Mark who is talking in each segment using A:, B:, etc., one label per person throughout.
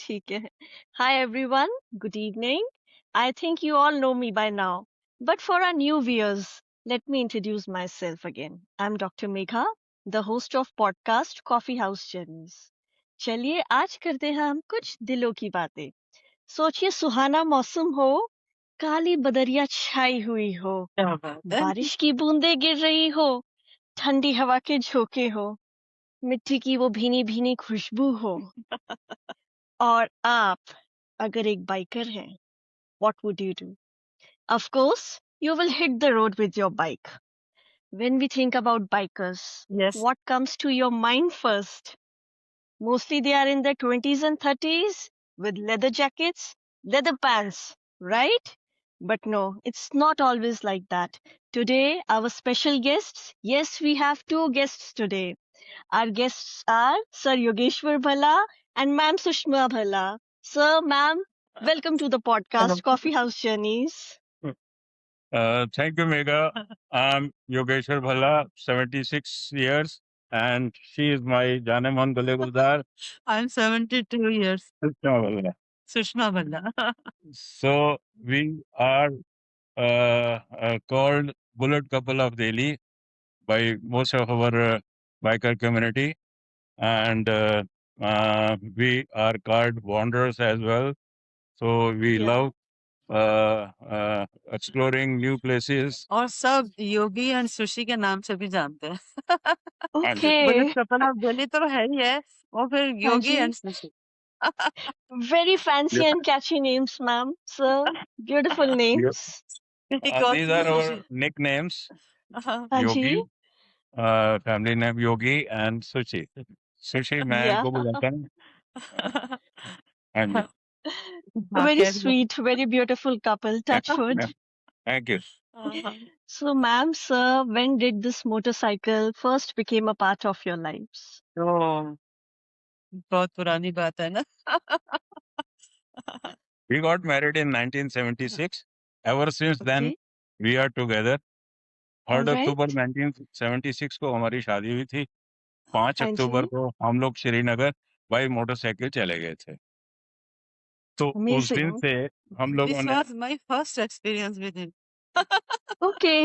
A: ठीक है. Hi everyone, good evening. I think you all know me by now, but for our new viewers, let me introduce myself again. I'm Dr. Megha, the host of podcast Coffee House Journeys. चलिए आज करते हैं हम कुछ दिलों की बातें. सोचिए सुहाना मौसम हो, काली बदरिया छाई हुई हो,
B: क्या बात है।
A: बारिश की बूंदें गिर रही हो, ठंडी हवा के झोंके हो, मिट्टी की वो भीनी भीनी खुशबू हो और आप अगर एक बाइकर हैं, what would you do? Of course, you will hit the road with your bike. When we think about bikers,
B: yes
A: what comes to your mind first? Mostly they are in their 20s and 30s with leather jackets, leather pants, right? But no, it's not always like that. Today, our special guests, yes, we have two guests today. Our guests are Sir Yogeshwar Bhala and Ma'am Sushma Bhala. Sir, ma'am, welcome to the podcast Coffee House Journeys.
C: Thank you, Megha. I'm Yogeshwar Bhalla, 76 years, and she is my Janeman Gule Guldar.
B: I am 72 years.
C: Sushma Bhalla.
B: Sushma Bhalla.
C: So we are called Bullet Couple of Delhi by most of our biker community, and we are called Wanderers as well. So we
A: Yeah.
C: love exploring new places.
B: और सब योगी and sushi के नाम से भी जानते हैं.
A: Okay.
B: Bullet couple of Delhi तो है ही है, और फिर Yogi
A: ji.
B: And sushi.
A: Very fancy and catchy names, ma'am. Sir, beautiful names.
C: These are our nicknames.
A: Haji.
C: Yogi, family name Yogi, and Sushi. Sushi मैं
A: Yeah.
C: इनको बुलाता हूँ. हाँ जी.
A: Very sweet, very beautiful couple. Touch wood.
C: Thank you.
A: So, ma'am, sir, when did this motorcycle first became a part of your lives?
B: तो बहुत पुरानी बात है ना.
C: We got married in 1976. Ever since then,
A: Okay.
C: we are together. 3rd
A: All right.
C: अक्टूबर 1976 को हमारी शादी हुई थी. 5
A: हाँ
C: अक्टूबर
A: जी.
C: को हम लोग श्रीनगर बाई मोटरसाइकिल चले गए थे. तो उस दिन
A: Amazing.
C: से हम लोगों
B: दिस
C: ने
B: was my first experience with him.
A: Okay.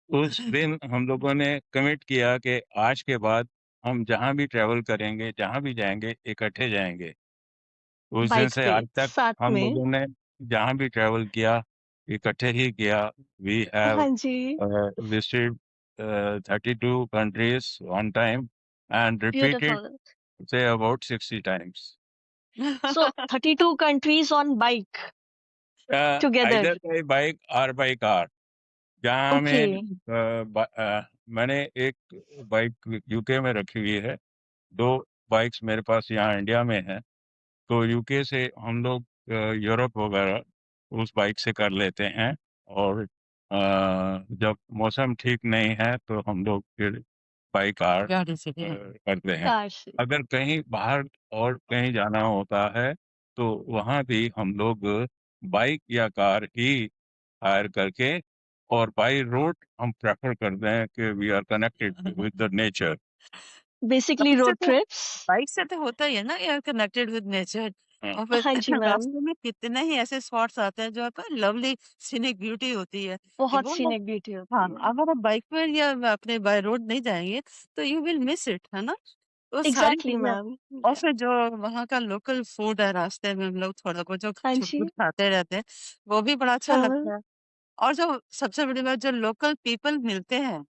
C: उस दिन हम लोगों ने कमिट किया कि आज के बाद हम जहाँ भी ट्रैवल करेंगे, जहाँ भी जाएंगे, इकट्ठे जाएंगे. उस दिन
A: बाइक
C: से
A: पे
C: आज तक
A: साथ
C: हम
A: में.
C: लोगों ने जहाँ भी ट्रैवल किया, इकट्ठे ही किया. वी हैव
A: हाँ जी.
C: visited 32 countries one time and repeated
A: Beautiful.
C: say about 60 times.
A: So 32 countries on bike together.
C: Either by bike or by car. जहाँ
A: Okay.
C: मैंने एक बाइक यूके में रखी हुई है. 2 बाइक्स मेरे पास यहाँ इंडिया में हैं. तो यूके से हम लोग यूरोप वगैरह उस बाइक से कर लेते हैं. और जब मौसम ठीक नहीं है तो हम लोग फिर बाई कार
B: गाड़ी से भी.
C: करते हैं.
A: कार से.
C: अगर कहीं बाहर और कहीं जाना होता है तो वहाँ भी हम लोग बाइक या कार ही हायर करके और बाई रोड हम प्रेफर करते हैं कि we are connected with the nature.
A: Basically road trips.
B: Bike से तो होता ही है ना, you are connected with nature. और फिर
A: हाँ जी मैम.
B: रास्ते में कितने ही ऐसे स्पॉट्स आते हैं जहाँ पर लवली सीनिक ब्यूटी होती है.
A: बहुत
B: वो
A: सीनिक ब्यूटी होती
B: हाँ,
A: है.
B: अगर आप बाइक पर या अपने बाय रोड नहीं जाएंगे तो यू विल मिस इट, है ना. तो सारी
A: Exactly
B: चीजें.
A: मैम.
B: और फिर जो वहाँ का लोकल फूड है, रास्ते में हम लोग थोड़ा बहुत जो
A: हाँ
B: छुट
A: जी.
B: खाते रहते हैं, वो भी बड़ा अच्छा
A: हाँ.
B: लगता है. और जो सबसे बड़ी बात, जो लोकल पीपल मिलते हैं,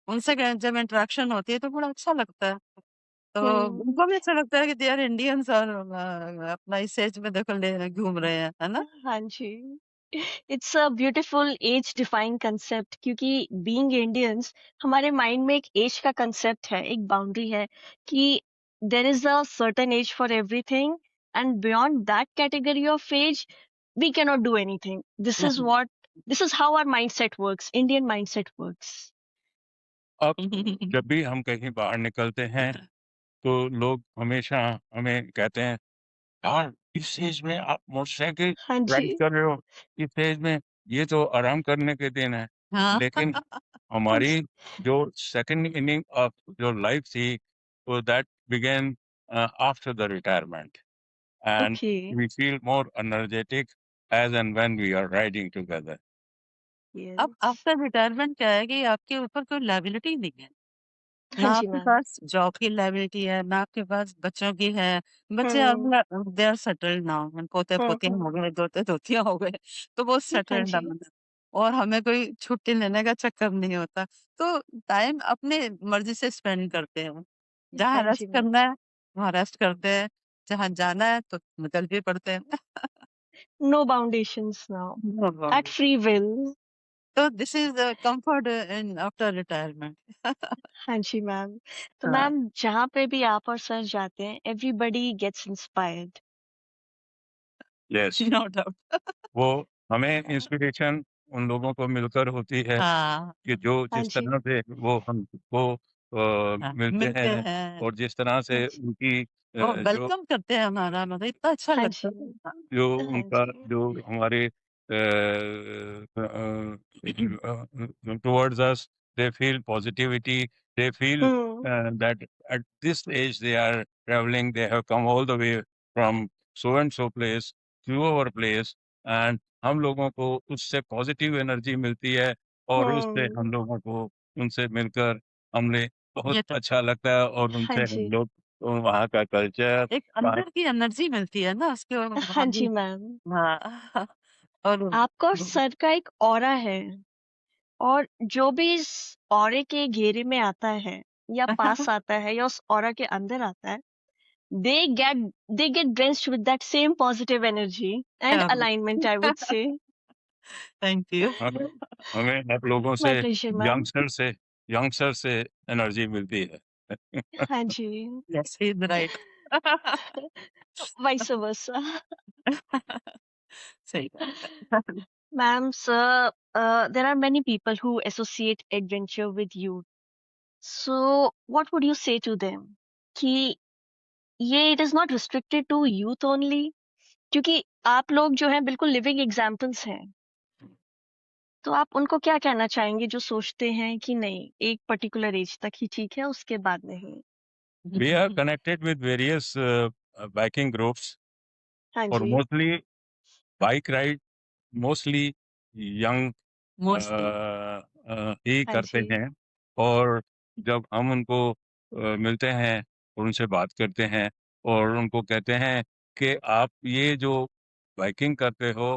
B: उनसे जब इंटरेक्शन होती है तो बड़ा अच्छा लगता है. तो उनको भी अच्छा लगता है कि दे आर इंडियंस, और अपना इस एज में देखो ले घूम रहे हैं, है ना.
A: हाँ जी. It's a beautiful age defying concept क्योंकि बीइंग इंडियंस हमारे माइंड में एक एज का कंसेप्ट है, एक बाउंड्री है कि there is a certain age for everything and beyond that category of age we can not do anything. This is how our mindset works, Indian mindset works.
C: अब जब भी हम कहीं बाहर निकलते हैं तो लोग हमेशा हमें कहते हैं, यार इस एज में आप मोटरसाइकिल
A: हाँ
C: राइड
A: जी.
C: कर रहे हो, इस एज में ये तो आराम करने के दिन है.
B: हाँ.
C: लेकिन हमारी जो सेकंड इनिंग ऑफ जो लाइफ थी, तो that began after the retirement, and
A: Okay.
C: we feel more energetic as and when we are riding together.
B: अब
A: Yes.
B: आफ्टर रिटायरमेंट क्या है कि आपके ऊपर कोई लायबिलिटी नहीं है। ना
A: हाँ जी,
B: आपके
A: मैम।
B: पास जॉब की लायबिलिटी है, ना आपके पास बच्चों की है। बच्चे अब दे आर सेटल्ड नाउ, पोते-पोतियाँ हो गए, दोते-दोतियाँ हो गए, तो वो
A: हाँ
B: सेटल्ड
A: जी।
B: डाउन है और हमें कोई छुट्टी लेने का चक्कर नहीं होता। तो टाइम अपने मर्ज़ी से स्पेंड करते हैं। जहाँ
A: हाँ जी,
B: रेस्ट
A: मैम।
B: करना है, वहाँ रेस्ट करते हैं, जहाँ जाना है तो निकल भी पड़ते हैं।
A: No foundations now.
B: No
A: At
B: problem.
A: free will.
B: तो this is the comfort in after retirement.
A: हाँ जी, मैम। तो
B: हाँ,
A: मैम जहाँ पे भी आप और सर जाते हैं, everybody gets inspired.
C: Yes,
B: no doubt.
C: वो हमें इंस्पिरेशन उन लोगों को मिलकर होती है
B: हाँ,
C: कि जो
A: हाँ
C: जिस
A: जी।
C: तरह से वो हमको
B: हाँ,
C: मिलते
B: मिलते
C: हैं
B: हैं।
C: और जिस तरह
A: हाँ
C: से
A: जी।
C: उनकी
B: वो
C: जो
B: वेलकम करते हैं हमारा, मतलब इतना अच्छा
A: हाँ
B: लगता
A: जी।
B: है। हाँ,
C: जो
A: हाँ
C: उनका
A: जी।
C: जो हमारे towards us, they feel positivity, they feel
A: hmm,
C: that at this age they are traveling, they have come all the way from so and so place to our place, and हम लोगों को उससे पॉजिटिव एनर्जी मिलती है और उससे हम
A: हुँ।
C: लोगों को उनसे मिलकर हमने बहुत
B: ये तो
C: अच्छा लगता है और
A: हाँ
C: उनसे हम
A: जी।
C: लोग वहाँ का कल्चर
B: एक अंदर की एनर्जी मिलती है ना उसके
A: हाँ
B: वहाँ भी।
A: जी, मैम।
B: हाँ, और
A: आपका और सर का एक ऑरा है और जो भी इस ऑरे के घेरे में आता है या पास आता है या उस ऑरा के अंदर आता है, they get they get drenched with that same positive energy and
B: क्या बात।
A: alignment, I would say.
B: Thank you.
C: हमें हमें आप लोगों से
A: My pleasure, मैम।
C: यंगस्टर से एनर्जी मिलती है।
A: हाँ जी।
B: Yes, he is right.
A: Vice versa.
B: सही बात है।
A: Ma'am, sir, there are many people who associate adventure with youth. So, what would you say to them? कि ये it is not restricted to youth only, क्योंकि आप लोग जो हैं बिल्कुल लिविंग एग्जाम्पल्स हैं। तो आप उनको क्या कहना चाहेंगे जो सोचते हैं कि नहीं एक पर्टिकुलर एज तक ही ठीक है उसके बाद नहीं?
C: We are connected with various biking groups
A: हाँ
C: और
A: जी।
C: mostly bike ride mostly young
B: mostly.
C: ही
A: हाँ
C: करते
A: जी।
C: हैं और जब हम उनको मिलते हैं और उनसे बात करते हैं और उनको कहते हैं कि आप ये जो बाइकिंग करते हो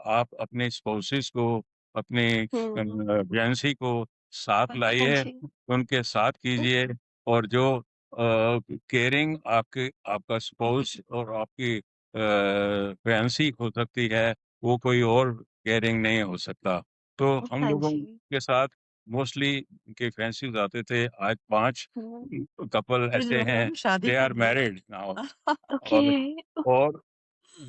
C: आप अपने स्पाउसेस को अपने
A: हुँ।
C: फियांसी को साथ
A: हाँ
C: लाइए
A: जी।
C: उनके साथ कीजिए और जो केयरिंग आपके आपका स्पाउस और आपकी फियांसी हो सकती है वो कोई और केयरिंग नहीं हो सकता। तो हम
A: हाँ
C: लोगों
A: जी।
C: के साथ मोस्टली उनके फैंसीज़ आते थे। आज 5
A: हुँ।
C: कपल
B: जिन
C: ऐसे
B: लोगों
C: हैं,
B: ने शादी
C: दे
B: कर
C: आर
B: ली है।
C: Married now
A: okay.
C: और और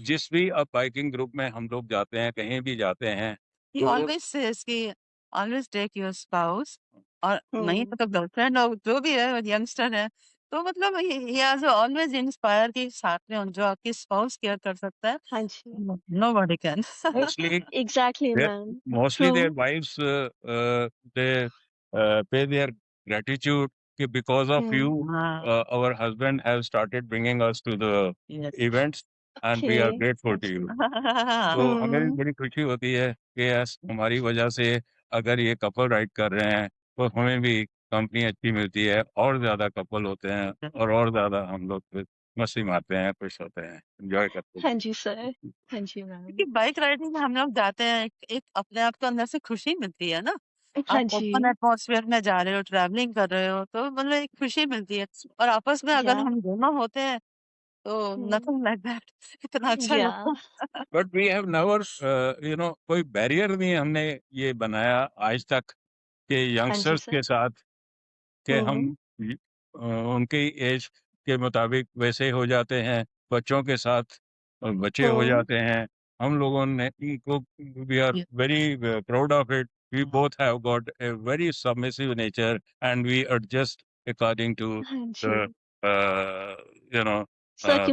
C: जिस भी अब बाइकिंग ग्रुप में हम लोग जाते हैं, कहीं भी जाते हैं,
B: ही
C: तो
B: ऑलवेज सेज कि ऑलवेज टेक योर स्पाउस, और नहीं
A: हुँ।
B: तो गर्लफ्रेंड और जो भी है यंगस्टर है, तो मतलब ही हैज ऑलवेज इंस्पायर कि साथ में जो आपकी स्पाउस केयर कर सकता है,
A: हाँ जी।
B: Nobody can.
C: Mostly
A: exactly
C: their
A: ma'am.
C: mostly
A: true.
C: their wives, they pay their gratitude because of you,
A: हुँ।
B: हाँ,
C: our husband have started bringing us to the
B: yes.
C: events and
A: okay.
C: we are
A: हाँ
C: grateful to
A: जी।
C: you. तो हमें भी
A: हुँ।
C: बड़ी खुशी होती है कि यस हमारी वजह से अगर ये कपल राइड कर रहे हैं, तो हमें भी कंपनी अच्छी मिलती है और ज़्यादा कपल होते हैं और ज़्यादा हम लोग फिर मस्ती मारते हैं, खुश होते हैं, एन्जॉय करते
A: हाँ
C: हैं।
A: जी सर। हाँ जी मैम।
B: क्योंकि बाइक राइडिंग में हम लोग जाते हैं, एक अपने आप को अंदर से खुशी मिलती है ना।
A: हाँ
B: आप ओपन
A: जी।
B: एटमॉस्फेयर में जा रहे हो, ट्रैवलिंग कर रहे हो, तो मतलब एक खुशी मिलती है। और आपस में अगर
A: या
B: हम दोनों होते हैं तो
A: हुँ।
B: Nothing like that. इतना अच्छा
A: या
B: लगता है।
C: बट वी हैव नेवर कोई बैरियर नहीं हमने ये बनाया आज तक कि
A: हाँ जी
C: यंगस्टर्स
A: सर।
C: के साथ कि हम
A: हुँ।
C: य उनकी एज के मुताबिक वैसे हो जाते हैं, बच्चों के साथ बच्चे हो
A: हुँ।
C: जाते हैं। हम लोगों ने इनको वी आर
B: ये
C: very proud of it. We both have got a very submissive nature and we adjust according to
A: हाँ
C: द
A: जी।
C: You know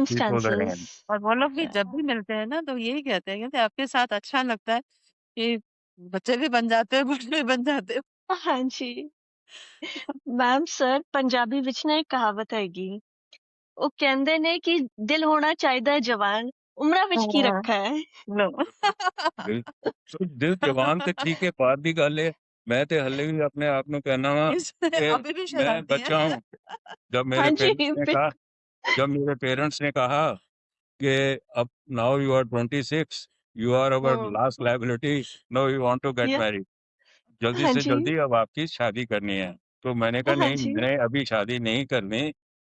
C: people
A: circumstances.
B: और वो लोग भी
A: या
B: जब भी मिलते हैं ना तो यही कहते हैं कि आपके साथ अच्छा लगता है कि बच्चे भी बन जाते हैं, बूढ़े भी बन जाते हो।
A: हाँ जी। मैम सर पंजाबी विच ना एक कहावत हैगी ਉਹ ਕਹਿੰਦੇ ਨੇ ਕਿ ਦਿਲ ਹੋਣਾ ਚਾਹੀਦਾ ਜਵਾਨ, ਉਮਰਾਂ ਵਿੱਚ ਕੀ
B: हाँ,
A: ਰੱਖਾ ਹੈ।
B: लो
C: ਦਿਲ ਜਵਾਨ ਤੇ ਠੀਕ ਹੈ, ਬਾਤ ਦੀ ਗੱਲ ਹੈ। ਮੈਂ ਤੇ ਹੱਲੇ ਵੀ ਆਪਣੇ ਆਪ ਨੂੰ कहना वा
B: इसमें
C: कि
B: अभी भी
C: मैं
B: शरारती
C: बच्चा
B: है।
C: हूँ। जब मेरे
A: ਹਾਂਜੀ
C: पेरेंट्स ने कहा जब मेरे पेरेंट्स ने कहा कि अब now you are 26, you are our last liability, now you want to get
A: या
C: married, जल्दी से
A: ਹਾਂਜੀ
C: जल्दी अब आपकी शादी करनी है। तो मैंने कहा नहीं,
A: ਹਾਂਜੀ
C: मैंने अभी शादी नहीं करनी,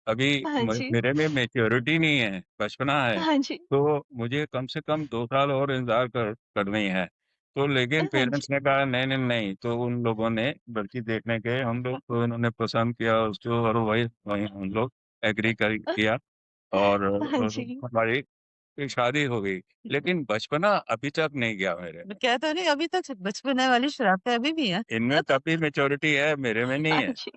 C: अभी
A: ਹਾਂਜੀ
C: मेरे में मैच्योरिटी नहीं है, बचपना है,
A: ਹਾਂਜੀ
C: तो मुझे कम से कम 2 साल और इंतजार करनी है। तो लेकिन
A: ਹਾਂਜੀ
C: पेरेंट्स ने कहा नहीं नहीं नहीं, तो उन लोगों ने लड़की देखने गए हम लोग, तो इन्होंने पसंद किया उसको, और वही वही हम लोग एग्री किया, और
A: ਹਾਂਜੀ
C: हमारी शादी हो गई। लेकिन बचपना अभी तक नहीं गया मेरे में।
B: कहता नहीं अभी तक बचपने वाली शरारतें अभी भी हैं।
C: इनमें तभी मैच्योरिटी है, मेरे में नहीं है।
A: ਹਾਂਜੀ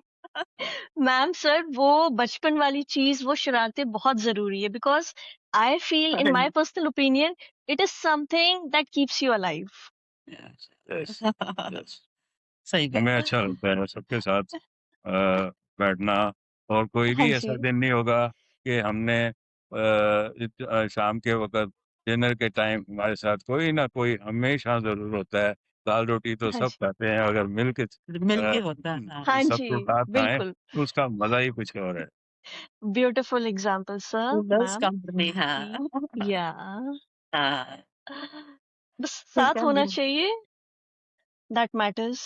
A: मैम सर वो बचपन वाली चीज वो शरारतें बहुत जरूरी है because I feel in my personal opinion it is something that keeps you alive.
C: Yes, yes, yes.
B: सही बात
C: हमें
B: है।
C: अच्छा लगता है सबके साथ बैठना, और कोई
A: हाँ
C: भी
A: जी
C: ऐसा दिन नहीं होगा कि हमने शाम के वक़्त डिनर के टाइम हमारे साथ कोई ना कोई हमेशा ज़रूर होता है। दाल-रोटी तो
A: हाँ
C: सब
A: जी
C: खाते हैं, अगर मिल के
B: मिलके होता है। हाँ।
A: हाँ जी
C: सबको साथ खाएँ,
A: बिल्कुल
C: तो उसका मज़ा ही कुछ और है।
A: Beautiful example sir
B: girls
A: ma'am
B: company हाँ।
A: या
B: हाँ।
A: बस
B: ठीक
A: साथ
B: है
A: होना
B: जी।
A: चाहिए दैट मैटर्स।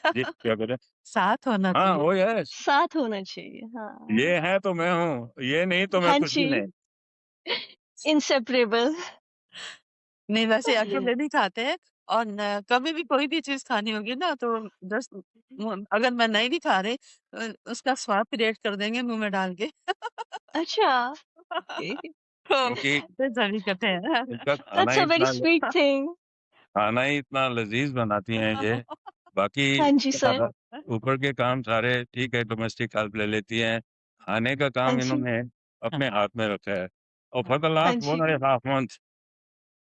C: जी, क्या कह रहे हैं?
B: साथ होना
C: हाँ,
B: चाहिए।
C: Oh yes!
A: साथ होना चाहिए हाँ
C: ये है तो मैं हूँ, ये नहीं तो मैं
A: हाँ
C: कुछ
A: जी
C: भी नहीं।
A: इंसेपरेबल।
B: नहीं वैसे अकेले नहीं खाते हैं और कभी भी कोई भी चीज खानी होगी ना तो जस्ट अगर मैं नहीं भी खा रही उसका स्वाद क्रिएट कर देंगे मुंह में डाल के
A: अच्छा ओके
B: तो
C: क्योंकि
B: फिर सभी कहते हैं
C: इनका खाना
A: दैट्स
C: ही
A: अ वेरी
C: इतना
A: स्वीट थिंग।
C: खाना ही इतना लज़ीज़ बनाती हैं ये, बाकी
A: हाँ जी सर
C: ऊपर के काम सारे ठीक है, डोमेस्टिक हेल्प ले लेती हैं, खाने का
A: हाँ
C: काम
A: जी
C: इन्होंने अपने हाथ में रखा है। और फॉर द
A: हाँ
C: लास्ट
A: जी
C: 1 1/2 मंथ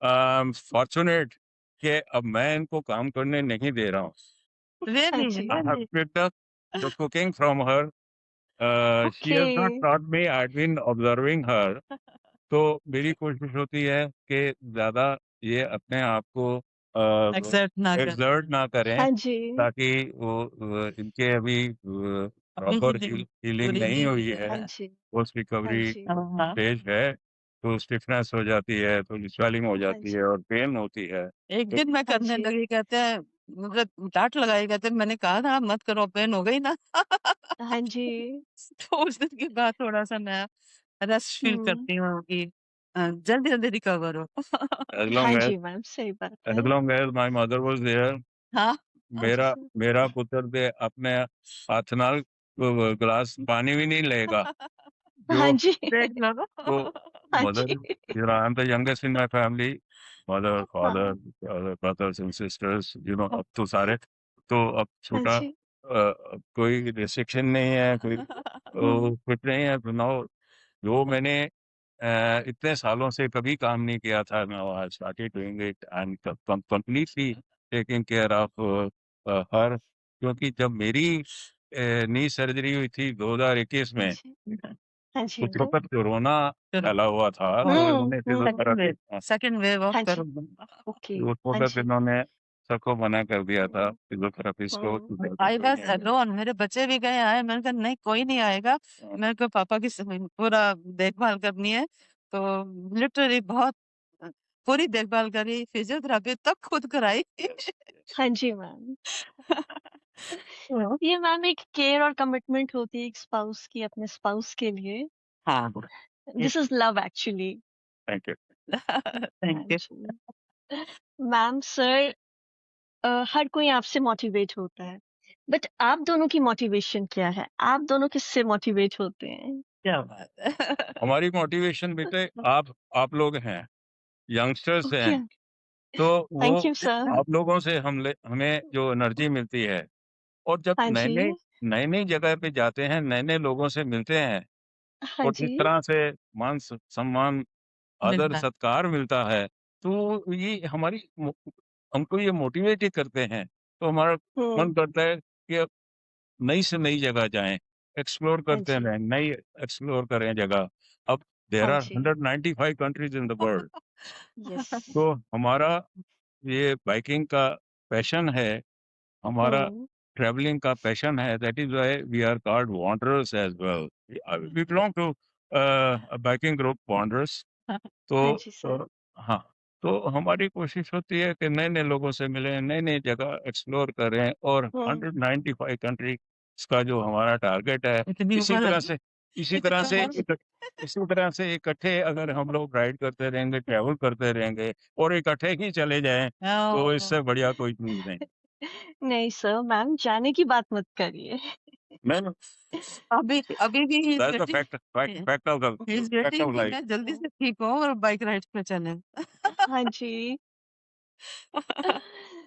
C: आई एम फॉर्च्यूनेट कि अब मैं इनको काम करने नहीं दे रहा हूँ।
A: हाँ
B: रियली
A: जी
C: I have
B: really
C: picked up the cooking from her, she
A: okay
C: has not taught me, I have been observing her. तो मेरी कोशिश होती है कि ज़्यादा ये अपने आप को
B: एक्सेप्ट ना कर
C: एक्सर्ट ना करें,
A: हाँ जी
C: ताकि वो इनके अभी
B: अपनी
C: प्रॉपर
B: हीलिंग
C: हीलिंग
B: पूरी
C: नहीं
B: नहीं
C: हुई
B: हुई
C: है,
A: हाँ
B: है
A: जी
C: पोस्ट
A: हाँ
C: रिकवरी
A: जी
B: हाँ
C: स्टेज है, तो स्टिफनेस हो जाती है, तो स्वेलिंग हो
A: हाँ
C: जाती है
A: जी
C: और पेन होती है।
B: एक
C: तो
B: दिन मैं
A: हाँ
B: करने
A: जी
B: लगी कहते हैं मतलब डांट लगाई कहते हैं मैंने कहा था मत करो पेन हो गई ना
A: हाँ जी
B: तो उस दिन के बाद थोड़ा-सा मैं रश फील
A: हम्म
B: करती हूँ कि जल्दी-जल्दी रिकवर हो।
C: एज़
A: हाँ
C: लॉन्ग एज़
A: जी मैम सही बात
C: एज़
A: है।
C: Long as my mother was there,
B: हाँ,
A: हाँ जी
C: मेरा
A: सर
C: मेरा पुत्र दे अपने हੱਥ ਨਾਲ ग्लास पानी भी नहीं लेगा,
A: हाँ
C: जो
A: जी
B: देख लो ना।
C: तो
A: हाँ
C: mother,
A: ji
C: I'm the youngest in my family, mother, father,
A: हाँ
C: brothers and sisters, अब तो सारे, तो अब
A: हाँ
C: छोटा
A: जी
C: कोई रिस्ट्रिक्शन नहीं है, कोई कुछ नहीं है, तो नाउ जो मैंने इतने सालों से कभी काम नहीं किया था, now I started doing it and completely taking care of her, क्योंकि जब मेरी नी सर्जरी हुई थी 2021
A: हाँ
C: में,
A: जी हाँ जी
C: उस वक़्त कोरोना
B: फिर
C: फैला हुआ था, तो इन्होंने फिज़ियोथेरेपी,
B: सेकंड वेव ऑफ
A: हाँ जी
B: कोरोना।
A: ओके
C: उस
A: हाँ
C: वक़्त
A: जी
C: इन्होंने सबको मना कर दिया था,
A: हम्म
C: फिज़ियोथेरेपिस्ट को
B: आई वाज़
C: फिज़ियोथेरेपी
B: अलोन मेरे बच्चे भी गए आए मैंने कहा नहीं कोई नहीं आएगा मेरे को पापा की पूरा देखभाल करनी है तो लिटरली बहुत पूरी देखभाल करी फिजियोथेरेपी तक खुद कराई
A: हाँ जी मैम
B: हाँ
A: ये मैम एक केयर और कमिटमेंट होती है एक स्पाउस की अपने स्पाउस के लिए।
B: हाँ
A: this is love actually.
C: Thank you.
B: Thank
A: हाँ
B: यू
A: जी मैम सर हर कोई आपसे मोटिवेट होता है बट आप दोनों की मोटिवेशन क्या है? आप दोनों किससे मोटिवेट होते हैं?
B: क्या बात है
C: हमारी मोटिवेशन बेटे आप लोग हैं, यंगस्टर्स
A: ओके
C: हैं, तो वो
A: थैंक यू सर।
C: आप लोगों से हमें जो एनर्जी मिलती है, और जब
A: हाँ जी
C: नई-नई जगह पे जाते हैं, नए-नए लोगों से मिलते हैं,
A: हाँ
C: और
A: जी
C: इस तरह से सम्मान, आदर,
B: मिलता है
C: सत्कार मिलता है, तो ये हमको ये मोटिवेट ही करते हैं। तो हमारा मन
A: हम्म
C: करता है कि अब नई से नई जगह जाएँ, एक्सप्लोर
A: हाँ
C: करते
A: जी
C: रहें, नई एक्सप्लोर करें जगह। अब देयर
A: हाँ
C: आर
A: जी।
C: 195 countries in the world.
A: Yes.
C: तो हमारा ये बाइकिंग का पैशन है, हमारा
A: हुँ,
C: ट्रैवलिंग का पैशन है, that is why we are called wanderers as well. We belong to a biking group wanderers. तो
A: हाँ जी सर।
C: हाँ, तो हमारी कोशिश होती है कि नए-नए लोगों से मिलें, नई-नई जगह एक्सप्लोर करें और
A: हुँ,
C: 195 कंट्रीज़ का जो हमारा टारगेट है,
B: इतनी
C: इसी
B: ऊपर
C: तरह से इसी तरह
B: इतना
C: से
B: और
C: इसी तरह से इकट्ठे अगर हम लोग राइड करते रहेंगे, ट्रैवल करते रहेंगे और इकट्ठे ही चले जाएँ, तो
B: हाँ,
C: इससे बढ़िया कोई चीज़ नहीं।
A: नहीं सर मैम जाने की बात मत करिए।
C: मैम,
B: अभी अभी भी he is
C: that's the
B: waiting he is
C: fact
B: waiting
C: of
B: कि
C: लाइफ।
B: मैं जल्दी से ठीक हूँ और बाइक राइड पे चलें।
A: हाँ जी।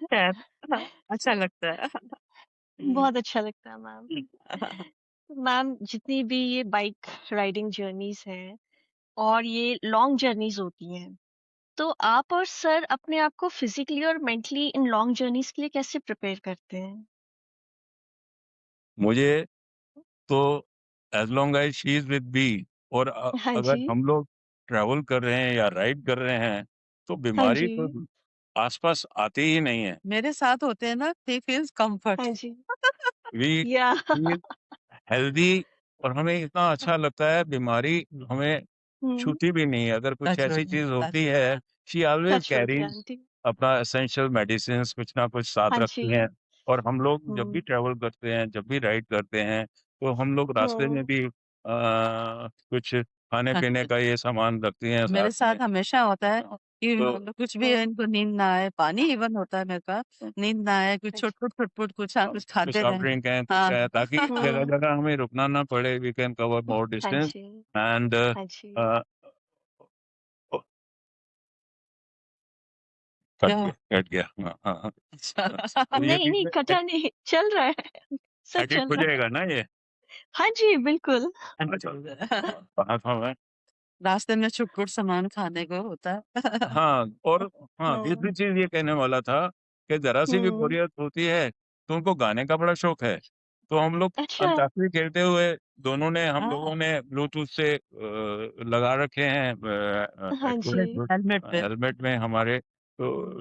B: खैर अच्छा लगता है। हुँ।
A: बहुत अच्छा लगता है मैम। मैम जितनी भी ये बाइक राइडिंग जर्नीज़ हैं और ये लॉन्ग जर्नीज़ होती हैं, तो आप और सर अपने आप को फिज़िकली और मेंटली इन लॉन्ग जर्नीज़ के लिए कैसे प्रिपेयर करते हैं?
C: मुझे तो as long as she is with me और
A: हाँ
C: अगर
A: जी।
C: हम लोग ट्रैवल कर रहे हैं या राइड कर रहे हैं, तो
A: हाँ
C: बीमारी
A: जी।
C: तो आस-पास आती ही नहीं है।
B: मेरे साथ होते हैं ना, ही फील्स कम्फर्ट।
A: हाँ जी।
C: वी
A: या
C: फील हेल्दी और हमें इतना अच्छा लगता है, बीमारी हमें
A: हुँ,
C: छूती भी नहीं है। अगर कुछ
B: टच
C: ऐसी
B: वुड
C: चीज़
B: टच
C: होती है, शी ऑलवेज़
A: टच वुड या
C: कैरीज़
A: आंटी।
C: अपना एसेंशियल मेडिसिन्स कुछ ना कुछ साथ
A: हाँ
C: रखती
A: जी।
C: हैं और हम लोग जब भी
A: हुँ,
C: ट्रैवल करते हैं, जब भी राइड करते हैं, तो हम लोग रास्ते में
A: हुँ।
C: भी कुछ
B: हाँ,
C: खाने-पीने का ये सामान रखती हैं साथ
B: मेरे साथ
C: में।
B: हमेशा होता है कि
C: तो
B: मतलब कुछ भी
A: हुँ,
B: इनको नींद ना आए, पानी इवन होता है मेरे पास, नींद ना आए, कुछ
A: अच्छा।
B: छुट-पुट कुछ ना कुछ
C: कुछ
B: खाते
C: सॉफ्ट
B: रहें।
C: ड्रिंक है, कुछ
B: हाँ।
C: है, ताकि
A: हुँ,
C: जगह-जगह हमें रुकना ना पड़े, वी कैन कवर मोर
A: हाँ
C: डिस्टेंस
A: जी,
C: एंड
A: हाँ जी।
C: अ, ओ
B: क्या
C: कट गया। हाँ, हाँ, हाँ।
B: अच्छा
C: तो ये
A: नहीं,
C: बीच
A: नहीं
C: में
A: कटा नहीं, चल रहा है, सब
C: एडिट
A: चल
C: हो
A: रहा है।
C: जाएगा ना ये?
A: हाँ जी, बिल्कुल।
C: अच्छा, कहाँ था मैं?
B: रास्ते में छुट-पुट सामान खाने को होता है।
C: हाँ, और हाँ,
A: हुँ,
C: दूसरी चीज़ ये कहने वाला था कि ज़रा-सी भी
A: हुँ।
C: बोरियत होती है, तो उनको गाने का बड़ा शौक है। तो हम लोग
A: अच्छा,
C: अंताक्षरी खेलते हुए हम
B: हाँ,
C: लोगों ने ब्लूटूथ से लगा रखे हैं
A: हाँ
C: हेडफ़ोन
A: जी।
B: हेलमेट पे।
C: हेलमेट में हमारे, तो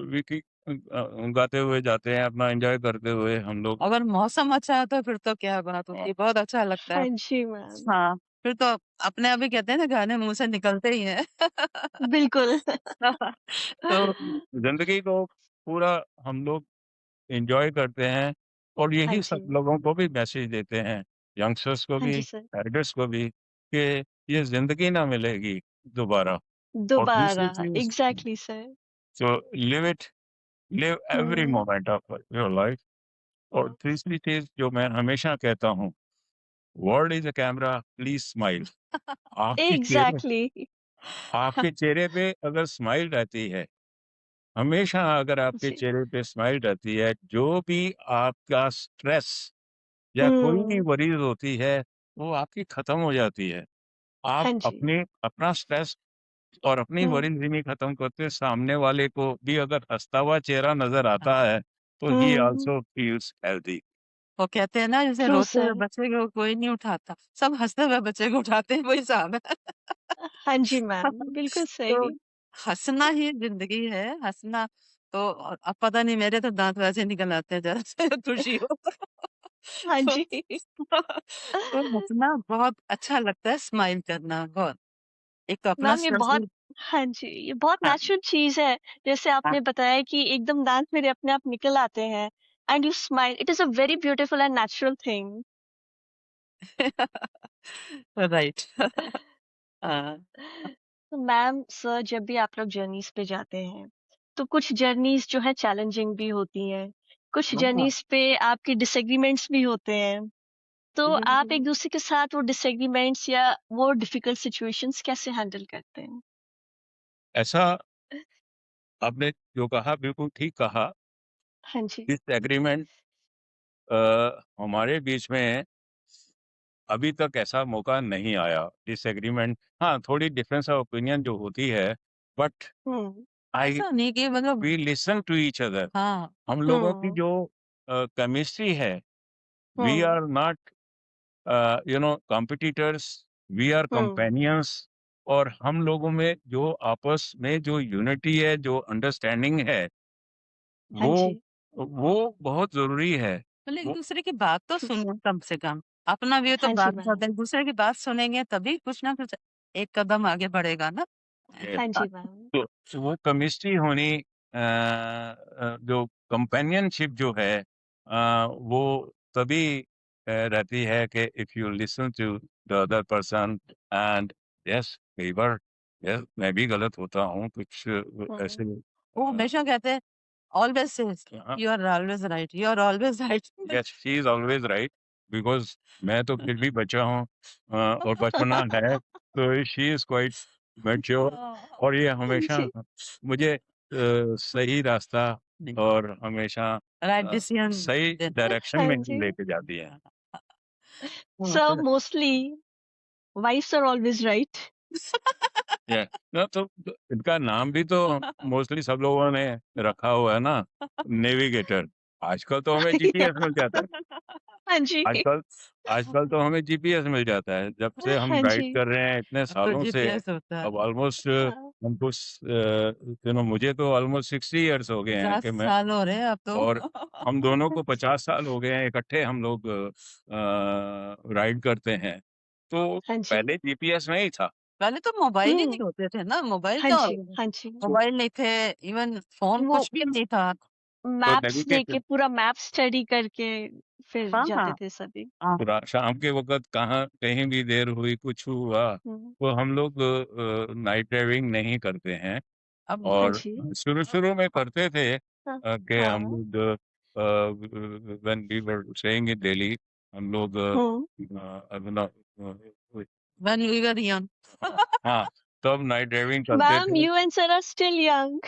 C: गाते हुए जाते हैं, अपना एन्जॉय करते हुए हम लोग।
B: अगर मौसम अच्छा है तो फिर तो क्या बात होती है, बहुत अच्छा लगता है।
A: हाँ जी, मैम।
B: हाँ, फिर तो अपने आप ही कहते हैं ना गाने मुँह से निकलते ही हैं।
A: बिल्कुल।
C: तो ज़िंदगी को पूरा हम लोग एन्जॉय करते हैं और
A: हाँ
C: यही सब
A: जी।
C: लोगों को भी मैसेज देते हैं, यंगस्टर्स को
A: हाँ
C: भी,
A: जी, सर।
C: एल्डर्स को भी, कि ये ज़िंदगी ना मिलेगी दोबारा। और
A: दोबारा,
C: दूसरी चीज़,
A: exactly sir.
C: So live every
A: हुँ,
C: मोमेंट ऑफ योर लाइफ। और तीसरी चीज़ जो मैं हमेशा कहता हूँ, world is a camera, please smile. आपके चेहरे
A: एग्ज़ैक्टली।
C: आपके चेहरे पे अगर स्माइल रहती है, हमेशा अगर आपके
A: जी।
C: चेहरे पे स्माइल रहती है, जो भी आपका स्ट्रेस या कोई भी
A: हुँ,
C: वरीज़ होती है, वो आपकी ख़त्म हो जाती है। आप
A: हाँ जी।
C: अपना स्ट्रेस और अपनी
A: हुँ,
C: वरीज़ भी नहीं ख़त्म करते, सामने वाले को भी अगर हँसता हुआ चेहरा नज़र
B: हाँ,
C: आता है, तो ही
A: हुँ,
C: ऑल्सो फील्स हेल्दी।
B: वो कहते हैं ना जैसे
A: ट्रू
B: रोते हुए
A: सर।
B: बच्चे को कोई नहीं उठाता, सब हँसते हुए बच्चे को उठाते हैं, वही हिसाब है।
A: हाँ जी, मैम, बिल्कुल
B: तो
A: सही।
B: हँसना ही ज़िंदगी है, हँसना तो अब पता नहीं मेरे तो दाँत वैसे निकल आते हैं ज़रा से खुशी हो
A: हाँ
B: तो
A: जी।
B: तो हँसना बहुत अच्छा लगता है, स्माइल करना बहुत। एक तो अपना
A: मैम ये
B: स्ट्रेस
A: बहुत
B: भी
A: हाँ जी, ये बहुत
B: हाँ,
A: नेचुरल चीज़ है। जैसे
B: हाँ।
A: आपने बताया कि एकदम दाँत मेरे अपने आप निकल आते हैं and you smile, it is a very beautiful and natural thing.
B: Right हाँ,
A: तो मैम, सर जब भी आप लोग जर्नीज़ पे जाते हैं, तो कुछ जर्नीज़ जो है चैलेंजिंग भी होती हैं, कुछ
B: हाँ।
A: जर्नीज़ पे आपके डिसएग्रीमेंट्स भी होते हैं। तो आप एक-दूसरे के साथ वो डिसएग्रीमेंट्स या वो डिफिकल्ट सिचुएशंस कैसे हैंडल करते हैं?
C: ऐसा आपने जो कहा बिल्कुल ठीक कहा,
A: हाँ जी।
C: डिसएग्रीमेंट हमारे बीच में अभी तक ऐसा मौका नहीं आया। डिसएग्रीमेंट हाँ, थोड़ी डिफरेंस ऑफ ओपिनियन जो होती है, बट
A: हुँ,
C: आई
B: ऐसा नहीं कि मतलब
C: we listen to each other.
B: हाँ,
C: हम लोगों की
A: हुँ,
C: जो केमिस्ट्री है, we
A: hmm,
C: are not competitors, we are
A: hmm,
C: companions. और हम लोगों में जो आपस में जो यूनिटी है, जो अंडरस्टैंडिंग है,
A: हाँ
C: वो
A: जी,
C: वो बहुत ज़रूरी है।
B: मतलब एक
C: वो
B: दूसरे की बात तो सुनो कम से कम। अपना व्यू तो
A: हाँ जी
B: बाद में
A: मैम,
B: होता है, दूसरे की बात सुनेंगे तभी कुछ ना कुछ एक कदम आगे बढ़ेगा ना।
C: ये
A: हाँ जी मैम,
C: तो वो केमिस्ट्री होनी जो कंपेनियनशिप जो है वो तभी रहती है कि if you listen to the other person and yes कई बार यस मैं भी गलत होता हूँ कुछ
A: हुँ,
C: ऐसे
B: वो हमेशा कहते हैं ऑलवेज सेज
C: हाँ
B: you are always right, you are always right.
C: Yes she is always right because मैं तो फिर भी बच्चा हूँ और बचपना है तो शी इज क्वाइट मैच्योर और ये
A: हाँ
C: हमेशा
A: जी,
C: मुझे सही रास्ता और हमेशा
B: राइट डिसीजन
C: सही
B: देना।
C: डायरेक्शन
A: हाँ
C: में
A: जी।
C: लेके जाती है
A: So mostly wives are always right.
C: ये तो इनका नाम भी तो मोस्टली सब लोगों ने रखा हुआ है ना नेविगेटर आजकल तो हमें जीपीएस मिल जाता है
A: हाँ जी,
C: आजकल आजकल तो हमें जीपीएस मिल जाता है जब से हम
A: हाँ
C: राइड
A: जी,
C: कर रहे हैं इतने
B: अब तो
C: सालों से
B: जीपीएस होता है।
C: अब ऑलमोस्ट
A: हाँ,
C: हमको मुझे तो ऑलमोस्ट 60 इयर्स हो गए हैं
B: 50
C: कि मैं
B: साल हो रहे हैं अब तो।
C: और हम दोनों को 50 साल हो गए हैं इकट्ठे हम लोग राइड करते हैं तो
A: हाँ जी।
C: पहले जीपीएस नहीं था
B: पहले तो मोबाइल ही नहीं
A: हुँ,
B: होते थे ना, मोबाइल
A: हाँ
B: क्या
A: जी,
B: होता है?
A: हाँ जी।
C: तो,
B: मोबाइल नहीं थे, इवन फ़ोन
A: वो
B: कुछ भी नहीं था।
C: तो
A: मैप्स लेके
C: नेविगेटर
A: पूरा मैप स्टडी करके फिर
B: हाँ,
A: जाते
B: हाँ।
A: थे सभी।
B: हाँ,
C: पूरा शाम के वक़्त कहाँ कहीं भी देर हुई, कुछ हुआ,
A: हुँ,
C: तो हम लोग नाइट ड्राइविंग नहीं करते हैं
B: अब
A: हाँ
C: और
A: जी।
C: शुरू-शुरू में करते थे
A: हाँ,
C: कि हम
A: हाँ,
C: लोग when we were staying in Delhi हम लोग
A: हुँ।
C: अपना
B: व्हेन वी वर यंग।
C: हाँ, तब नाइट ड्राइविंग करते
A: Ma'am,
C: थे।
A: you and sir are still young.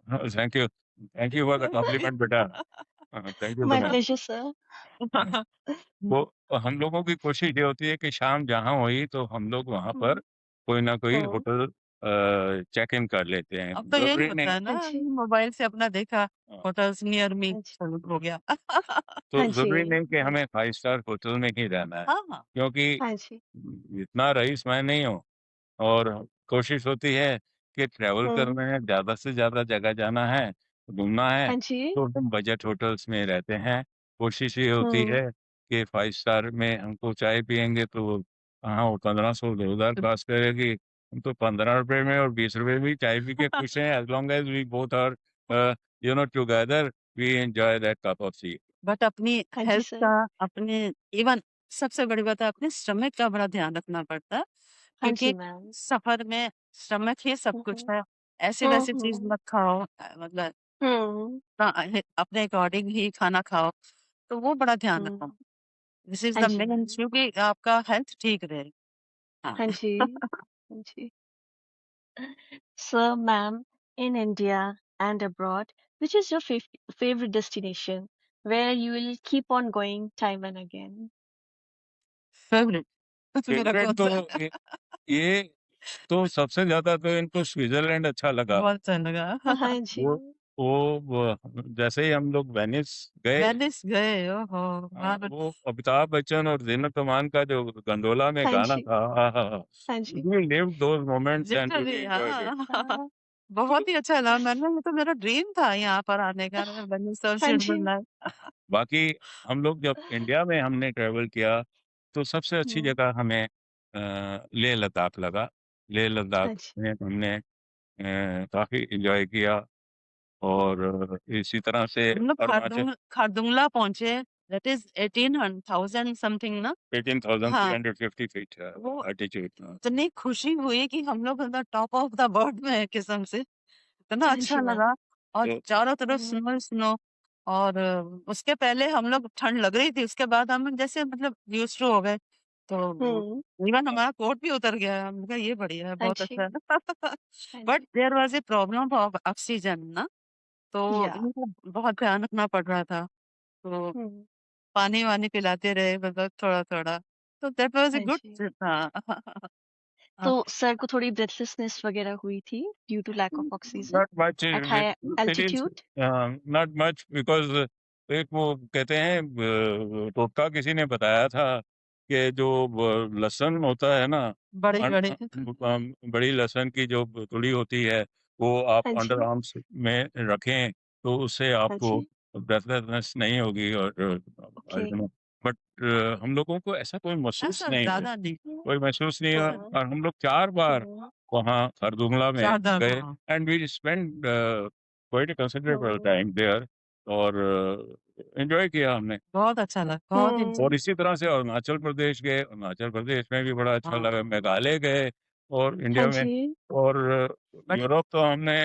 C: Thank you for the compliment बेटा। Thank you so
A: My
C: much.
A: pleasure, sir.
C: वो हम लोगों की कोशिश ये होती है कि शाम जहाँ हुई तो हम लोग वहाँ पर
A: हुँ,
C: कोई ना कोई
A: हुँ,
C: होटल चेक इन कर लेते हैं।
B: अब तो यही
C: ज़रूरी
B: होता
C: नहीं
B: है ना,
A: हाँ जी,
B: मोबाइल से अपना देखा,
C: हाँ,
B: होटल्स नियर मी
A: हाँ जी,
B: चलो हो गया।
C: तो
A: हाँ
C: ज़रूरी
A: जी,
C: नहीं कि
A: हाँ
C: हमें
A: जी,
C: 5 स्टार होटल में ही रहना है,
B: हाँ, हाँ।
C: क्योंकि
A: हाँ जी,
C: इतना रईस मैं नहीं हूँ और कोशिश होती है कि ट्रैवल
A: हुँ,
C: करना है, ज़्यादा से ज़्यादा जगह जाना है, घूमना है,
A: हाँ जी,
C: तो हम बजट होटल्स में रहते हैं। कोशिश ये होती
A: हुँ,
C: है कि 5 स्टार में हमको चाय पिएँगे तो कहाँ वो 1500 2000 कॉस्ट करेगी। हम तो ₹15 में और ₹20 में भी चाय पी के खुश हैं as long as we both are together we enjoy that cup of tea.
B: But अपनी
A: हाँ जी,
B: हेल्थ
A: सर।
B: का, अपने इवन सबसे बड़ी बात है अपने स्टमक का बड़ा ध्यान रखना पड़ता है,
A: हाँ
B: क्योंकि
A: जी, मैम।
B: सफ़र में स्टमक ही सब
A: हुँ,
B: कुछ
A: हुँ,
B: है।
A: हुँ,
B: ऐसी-वैसी चीज़
A: हुँ,
B: मत खाओ मतलब
A: हुँ,
B: अपने अकॉर्डिंग ही खाना खाओ, तो वो बड़ा ध्यान रखो।
A: हुँ,
B: दिस इज़
A: हाँ
B: द
A: जी,
B: मेन
A: मैम।
B: इश्यू कि आपका हेल्थ ठीक रहे। हाँ।
A: हाँ जी, हाँ जी। So, ma'am, in India and abroad, which is your favorite destination where you will keep on going time and again?
B: Favourite मेरा
C: फेवरेट तो
B: कौन-सा है?
C: ये तो सबसे ज़्यादा तो इनको स्विट्ज़रलैंड अच्छा लगा।
B: बहुत अच्छा लगा।
A: हाँ जी,
C: वो वो जैसे ही हम लोग वेनिस गए
B: वेनिस गए, ओहो! वहाँ पे
C: वो अमिताभ बच्चन और ज़ीनत अमान का जो गंडोला में
A: हाँ
C: गाना
A: जी,
C: था, आहाहा!
A: हाँ जी।
C: We lived those moments and really
B: literally
C: enjoyed it.
B: हाँ।
A: हाँ,
B: बहुत ही अच्छा लगा, मैंने ये तो मेरा ड्रीम था यहाँ पर आने का, वेनिस और
A: हाँ जी,
B: स्विट्ज़रलैंड।
C: बाकी हम लोग जब इंडिया में हमने ट्रैवल किया, तो सबसे अच्छी
A: हुँ,
C: जगह हमें लेह लद्दाख लगा। लेह लद्दाख
A: हाँ जी,
C: में हमने काफ़ी एन्जॉय किया और इसी तरह से
B: हम लोग
C: अरुणाचल
B: खारदुंगला पहुँचे, दैट इज़ 18,000 समथिंग ना? हाँ,
C: 18,350 फीट
B: वो
C: एल्टीट्यूड
B: इतनी खुशी हुई कि हम लोग मतलब टॉप ऑफ द बर्ड में हैं कसम से, इतना
A: हाँ
B: अच्छा
A: जी,
B: लगा
A: मैम।
B: और
C: तो
B: चारों तरफ
A: हुँ,
B: स्नो ही स्नो और उसके पहले हम लोग ठंड लग रही थी, उसके बाद हम जैसे मतलब यूज़्ड टू हो गए, तो
A: हुँ,
B: इवन हमारा कोट भी उतर गया, हमने कहा ये बढ़िया है,
A: हाँ
B: बहुत
A: जी,
B: अच्छा है।
A: हाँ
B: बट
A: जी,
B: there was a problem of oxygen ना, तो
A: या
B: इनको बहुत ध्यान रखना पड़ रहा था, तो
A: हुँ,
B: पानी-वानी पिलाते रहे मतलब थोड़ा-थोड़ा, तो दैट वाज़ अ
A: हाँ
B: गुड
A: जी।
B: ट्रिप हाँ।
A: तो
B: हाँ।
A: सर को थोड़ी ब्रेथलेसनेस वगैरह हुई थी due to lack of oxygen
C: not much
A: at high
C: it is
A: altitude?
C: Not much because एक वो कहते हैं टोटका किसी ने बताया था के जो लहसुन होता है ना,
B: बड़े-बड़े
C: बड़ी लहसुन की जो तुड़ी होती है, वो आप
A: हाँ
C: अंडर
A: जी,
C: आर्म्स में रखें, तो उससे
A: हाँ
C: आपको
A: जी,
C: ब्रेथलेसनेस नहीं होगी और
A: okay.
C: I don't know, but हम लोगों को ऐसा कोई महसूस
B: ऐसा
C: नहीं हुआ,
B: ज़्यादा नहीं।
C: कोई महसूस नहीं हुआ
A: हाँ,
C: और हम लोग 4 बार
A: हुँ,
C: वहाँ खारदुंगला में
B: चारधाम
C: गए
B: हाँ,
C: and we spend quite a considerable
A: hmm,
C: time there और एन्जॉय किया हमने।
B: बहुत अच्छा लगा, बहुत
C: और
A: हुँ,
C: इसी तरह से अरुणाचल प्रदेश गए, अरुणाचल प्रदेश में भी बड़ा अच्छा लगा,
B: हाँ,
C: मेघालय गए और
A: हाँ
C: इंडिया में
A: जी,
C: और
B: बट
C: यूरोप तो हमने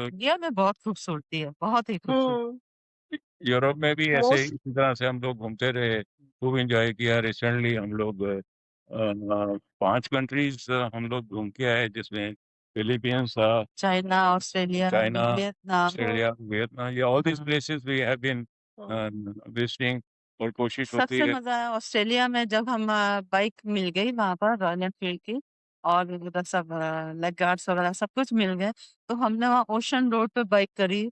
B: इंडिया में बहुत खूबसूरती है, बहुत ही खूबसूरत।
A: हुँ,
C: यूरोप में भी ऐसे
A: मोस्ट
C: इसी तरह से हम लोग घूमते रहे, खूब एन्जॉय किया। रिसेंटली हम लोग 5 कंट्रीज़ हम लोग घूम के आए जिसमें फिलीपींस था,
B: चाइना, ऑस्ट्रेलिया,
C: चाइना,
B: वियतनाम
A: हुँ,
C: ऑस्ट्रेलिया, वियतनाम, ये ऑल दीज़
B: हाँ।
C: Places we have been
A: hmm,
C: visiting और कोशिश होती
B: सबसे
C: है।
B: मज़ा आया ऑस्ट्रेलिया में जब हम बाइक मिल गई वहाँ पर रॉयल एनफील्ड की और उधर सब लेग गार्ड्स वगैरह सब कुछ मिल गए, तो हमने वहाँ ओशन रोड पे बाइक करी,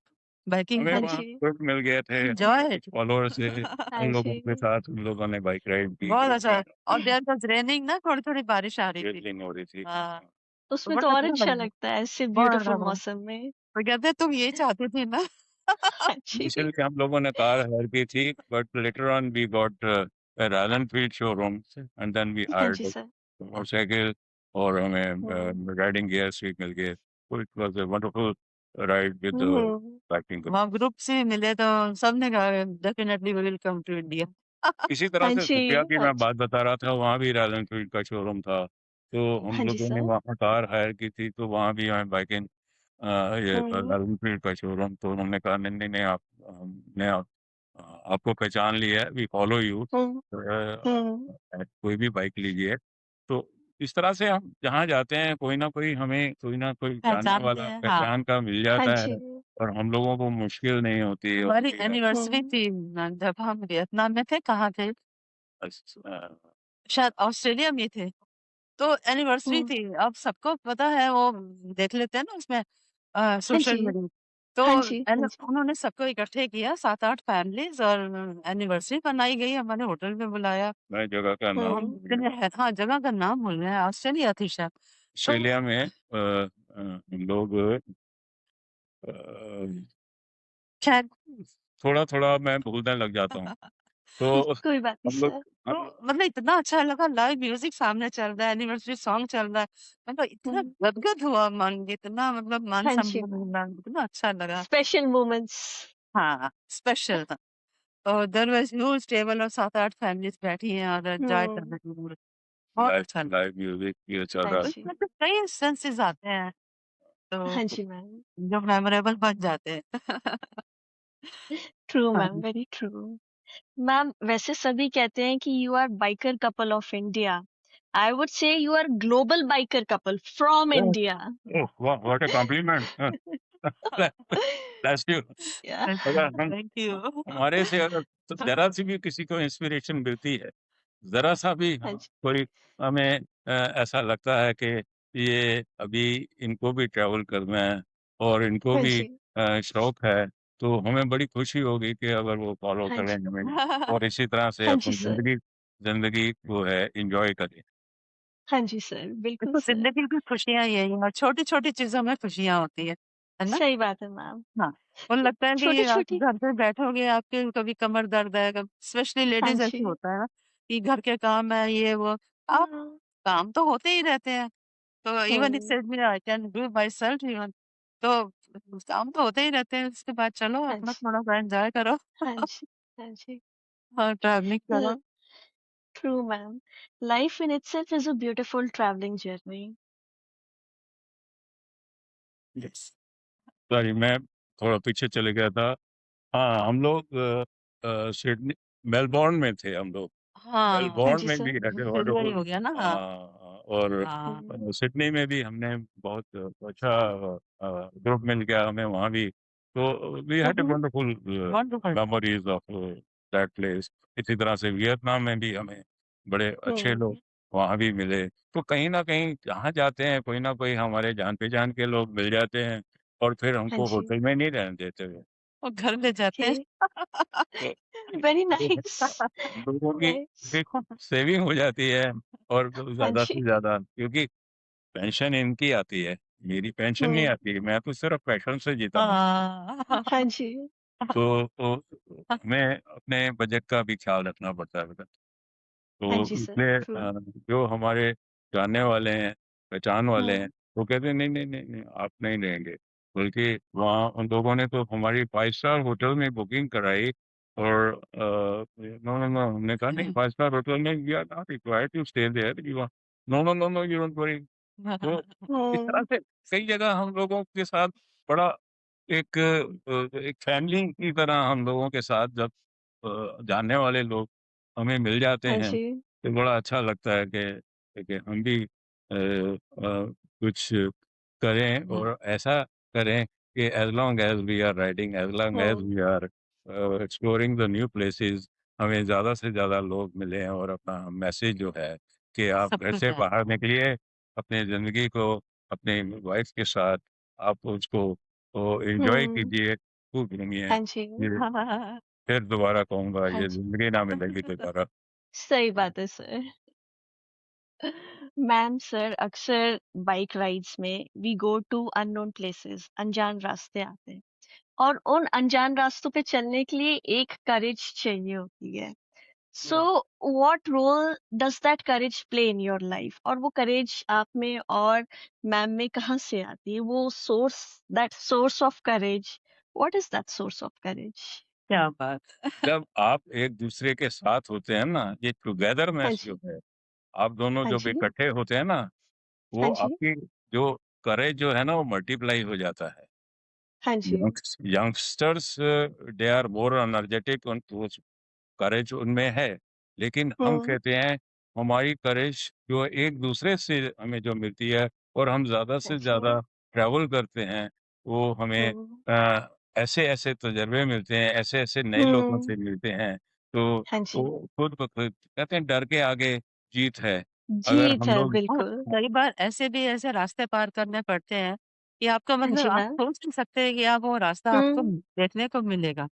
B: बाइकिंग
C: हमें
A: हाँ
C: वहाँ
B: करी,
A: जी,
C: ग्रुप मिल गए थे, हमारे
B: एन्जॉय
C: कुछ फॉलोअर्स थे,
A: हाँ
C: उन लोगों
A: जी,
C: के साथ उन लोगों ने बाइक राइड की,
B: बहुत अच्छा और देयर वाज़ रेनिंग ना थोड़ी-थोड़ी बारिश आ रही थी।
C: ड्रिज़लिंग हो रही थी।
B: हाँ, तो
A: उसमें तो
B: बड़ा
A: और
B: अच्छा
A: अच्छा
B: लगा,
A: लगता है ऐसे
B: बहुत अच्छा
A: ब्यूटीफुल
B: लगा।
A: मौसम में।
B: तो कहते हैं तुम यही चाहती थी ना?
A: हाँ जी,
C: इनिशियली हम लोगों ने कार हायर की थी, but later on we got a Royal Enfield showroom and then we
A: हाँ
C: हायर्ड
A: जी
C: अ
A: सर।
C: मोटरसाइकिल और हमें
A: हुँ,
C: राइडिंग गियर्स भी मिल गए। So it was a wonderful ride with
A: hmm,
C: biking group.
B: वहाँ ग्रुप से मिले तो सबने कहा definitely we will come to India.
C: इसी तरह
A: हाँ
C: से
A: जी,
C: सुफिया की
A: हाँ
C: मैं
A: जी,
C: बात बता रहा था, वहाँ भी रॉयल एनफील्ड का शोरूम था। तो हम
A: हाँ जी
C: लोगों ने
A: सर।
C: वहाँ कार हायर की थी, तो वहाँ भी हमें बाइकिंग ये
A: हुँ,
C: रॉयल एनफील्ड का शोरूम, तो उन्होंने कहा नहीं, नहीं, नहीं आप हमने आपको पहचान लिया है, वी फॉलो यू
A: हुँ, हुँ,
C: कोई भी बाइक लीजिए। तो इस तरह से हम जहाँ जाते हैं कोई ना कोई जानने
B: पहचानते
C: वाला
B: हैं, हाँ।
C: पहचान का मिल
A: हाँ
C: जाता
A: जी,
C: है और हम लोगों को मुश्किल नहीं होती और
B: हमारी
C: भी
B: एनिवर्सरी
A: हुँ,
B: थी जब हम वियतनाम में थे, कहाँ थे? शायद ऑस्ट्रेलिया में थे। तो एनिवर्सरी
A: हुँ,
B: थी, अब सबको पता है वो देख लेते हैं ना उसमें
A: हाँ
B: सोशल
A: जी,
B: मीडिया। तो
A: हाँ जी,
B: एन
A: हाँ जी,
B: उन्होंने सबको इकट्ठे किया 7-8 फैमिलीज़ और एनिवर्सरी मनाई गई, हमारे होटल में बुलाया।
C: मैं जगह का
B: तो
C: नाम
A: हुँ,
B: हम इतने है हाँ, जगह का नाम भूल गए, ऑस्ट्रेलिया थी शायद। तो
C: ऑस्ट्रेलिया में हम लोग अ,
B: शायद
C: थोड़ा-थोड़ा मैं भूलने लग जाता हूँ। तो
A: कोई बात नहीं
C: हम लोग
A: सर।
B: तो मतलब इतना अच्छा लगा लाइव म्यूज़िक सामने चल रहा है, एनिवर्सरी सॉन्ग चल रहा है। मतलब इतना
A: हुँ,
B: गदगद हुआ मन, इतना मतलब मन
A: हाँ जी
B: सम्मान
A: मैम,
B: मिला, इतना अच्छा लगा।
A: Special moments.
B: हाँ, स्पेशल था। और देयर वाज़ ह्यूज टेबल और 7-8 फैमिलीज़ बैठी हैं और एन्जॉय कर
A: हुँ,
B: रही हैं। बहुत
C: लाइव
B: अच्छा लगा।
C: लाइव म्यूज़िक ये चल
A: हाँ
C: रहा
B: तो
C: है।
A: जी,
B: इसमें तो कई इंस्टेंसेस आते हैं, तो
A: हाँ जी मैम,
B: जो मेमोरेबल बन जाते हैं।
A: ट्रू
B: हाँ
A: मैम,
B: जी।
A: Very true. मैम वैसे सभी कहते हैं कि you are biker couple of India. I would say you are global biker couple from
C: oh!
A: India.
C: Oh! वाह! What a compliment bless you.
A: या
C: अगर हम
B: थैंक यू।
C: हमारे से अगर तो ज़रा-सी भी किसी को इंस्पिरेशन मिलती है, ज़रा-सा भी
A: हाँ जी,
C: कोई हमें ऐसा लगता है कि ये अभी इनको भी ट्रैवल करना है और इनको
A: हाँ
C: भी
A: जी,
C: शौक है, तो हमें बड़ी खुशी होगी कि अगर वो फ़ॉलो
A: हाँ
C: करें
A: जी,
C: हमें और इसी तरह से
A: हाँ जी
C: अपनी
A: सर,
C: ज़िंदगी को है एन्जॉय करें।
A: हाँ जी सर, बिल्कुल
B: देखो
A: सर।
B: ज़िंदगी की खुशियाँ यही हैं और छोटी-छोटी चीज़ों में खुशियाँ होती है ना?
A: सही बात है मैम।
B: हाँ, वो लगता है कि आप
A: छोटी-छोटी
B: घर पे बैठोगे आपके कभी कमर दर्द है, कब स्पेशली
A: हाँ
B: लेडीज़ ऐसे
A: जी,
B: होता है ना, कि घर के काम है ये वो, आप
A: हाँ,
B: काम तो होते ही रहते हैं। तो even it
A: hmm,
B: said me I can do by self even तो काम तो होते ही रहते हैं, उसके बाद चलो
A: हाँ
B: अपना
A: जी,
B: थोड़ा-सा एन्जॉय करो।
A: हाँ जी, हाँ जी।
B: हाँ, ट्रैवलिंग करो।
A: True, ma'am. Life in itself is a beautiful traveling journey.
C: Yes. Sorry मैं थोड़ा पीछे चले गया था। हाँ, हम लोग सिडनी मेलबोर्न में थे हम लोग।
B: हाँ,
A: हाँ
C: मेलबोर्न
A: जी,
C: में
A: सर।
C: भी रहते
B: ऑस्ट्रेलिया ही
C: वंडरफुल
B: हो गया ना? हाँ,
C: और
B: हाँ,
A: हुँ,
C: सिडनी में भी हमने बहुत अच्छा ग्रुप मिल गया हमें वहाँ भी। तो we
A: hmm,
C: had a
A: hmm,
C: wonderful
B: wonderful.
C: Memories of that place. इसी तरह से वियतनाम में भी हमें बड़े अच्छे लोग
A: हुँ,
C: वहाँ भी मिले। तो कहीं न कहीं जहाँ जाते हैं कोई न कोई हमारे जान-पहचान के लोग मिल जाते हैं और फिर
A: हाँ
C: हमको
A: जी,
C: होटल में नहीं रहने देते वे।
B: और घर ले जाते हैं।
A: Okay.
C: तो
A: Very
C: लोग
A: nice.
C: लोगों की
A: Nice.
C: सेविंग हो जाती है और
A: हाँ
C: ज़्यादा से
A: जी।
C: ज़्यादा क्योंकि पेंशन इनकी आती है, मेरी पेंशन नहीं आती है, मैं तो सिर्फ़ पैशन से जीता हूँ।
A: हाँ जी।
C: तो हमें अपने बजट का भी ख़्याल रखना पड़ता है बेटा।
A: हाँ
C: तो
A: जी सर,
C: इसलिए
A: ट्रू।
C: जो हमारे जानने वाले हैं, पहचान वाले हैं,
A: हुँ,
C: वो कहते हैं नहीं, नहीं, नहीं, नहीं आप नहीं रहेंगे। बल्कि वहाँ उन लोगों ने तो हमारी 5 स्टार होटल में बुकिंग कराई और नो, नो, नो हमने कहा नहीं 5 स्टार होटल में we are not required to stay there you are no, no, no, no you don't worry. तो इस तरह
A: हुँ,
C: से कई जगह हम लोगों के साथ बड़ा एक फैमिली की तरह हम लोगों के साथ जब जानने वाले लोग हमें मिल जाते
A: हाँ
C: हैं,
A: जी।
C: तो बड़ा अच्छा लगता है कि हम भी कुछ करें और ऐसा करें कि as long as we are riding, as long as
A: hmm,
C: we are exploring the new places हमें ज़्यादा से ज़्यादा लोग मिलें और अपना मैसेज जो है कि आप घर
B: सबको
C: से
B: जाए।
C: बाहर निकलिए, अपनी ज़िंदगी को अपनी वाइफ़ के साथ आप उसको वो एन्जॉय
A: हुँ,
C: कीजिए, खूब घूमिए।
A: हाँ जी।
C: ये फिर दोबारा कहूँगा
A: हाँ
C: ये
A: जी,
C: ज़िंदगी ना मिलेगी दोबारा।
A: सही बात है सर। मैम सर, अक्सर बाइक राइड्स में we go to unknown places, अनजान रास्ते आते हैं और उन अनजान रास्तों पे चलने के लिए एक करेज चाहिए होती है। So what role does that courage play in your life? और वो करेज आप में और मैम में कहाँ से आती है? वो source, that source of courage, what is that source of courage?
B: क्या बात!
C: जब आप एक-दूसरे के साथ होते हैं ना, ये
A: हाँ
C: टुगेदरनेस जो
A: जी।
C: है, आप दोनों
A: हाँ
C: जब
A: जी।
C: इकट्ठे होते हैं ना, वो
A: हाँ जी।
C: आपकी जो करेज जो है ना, वो मल्टीप्लाई हो जाता है।
A: हाँ जी।
C: Youngsters they are more energetic on towards courage उनमें है, लेकिन हम
A: हम्म।
C: कहते हैं हमारी करेज जो एक-दूसरे से हमें जो मिलती है और हम ज़्यादा
A: हाँ
C: से
A: जी।
C: ज़्यादा ट्रैवल करते हैं, वो हमें
A: हम्म।
C: ऐसे-ऐसे तजुर्बे मिलते हैं, ऐसे-ऐसे नए लोगों
A: हम्म।
C: से मिलते हैं, तो
A: हाँ जी।
C: वो खुद ब खुद कहते हैं डर के आगे जीत है। अगर
A: जीत
C: हम
A: है,
C: लोग
B: और
A: बिल्कुल।
B: कई बार ऐसे भी ऐसे रास्ते पार करने पड़ते हैं कि आपका
A: हाँ
B: मतलब
A: जी
B: आप
A: मैम।
B: सोच नहीं सकते कि आप वो रास्ता आपको
A: हम्म।
B: देखने को मिलेगा।